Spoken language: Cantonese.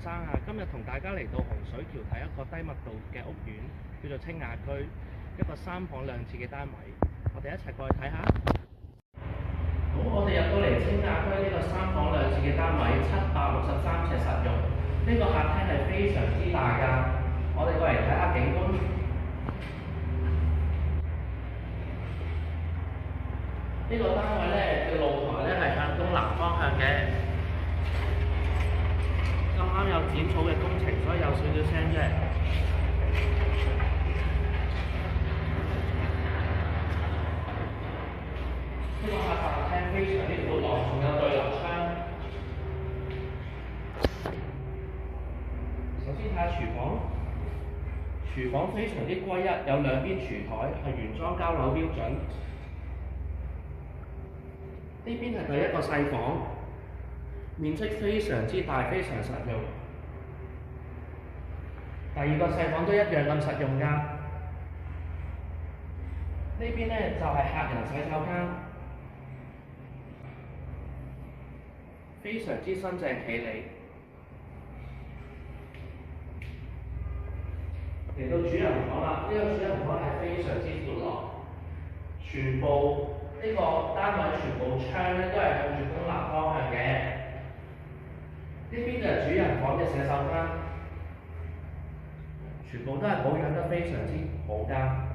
生啊，今日同大家嚟到洪水橋睇一個低密度嘅屋苑，叫做清雅居，一個3房2廁嘅單位。我哋一齊過去睇下。好，我哋入到嚟清雅居呢個3房2廁嘅單位，763尺實用。呢個客廳係非常之大㗎。我哋過嚟睇下景觀。呢個單位咧嘅露台咧係向東南方向嘅。咁啱有剪草嘅工程，所以有少少聲啫。呢個客廳非常之寬敞，仲有對流窗。首先睇下廚房，廚房非常之歸一，有2邊廚台，係原裝交樓標準。呢邊係第一個細房，面積非常之大，非常實用。第2個細房都一樣咁實用㗎。呢邊呢就係客人洗手間，非常之新淨企理。嚟到主人房啦，呢個主人房係非常之寬敞，全部呢個單位全部窗咧都係向住東南方向嘅。呢邊就係主人房嘅洗手間，全部都係保養得非常之好㗎。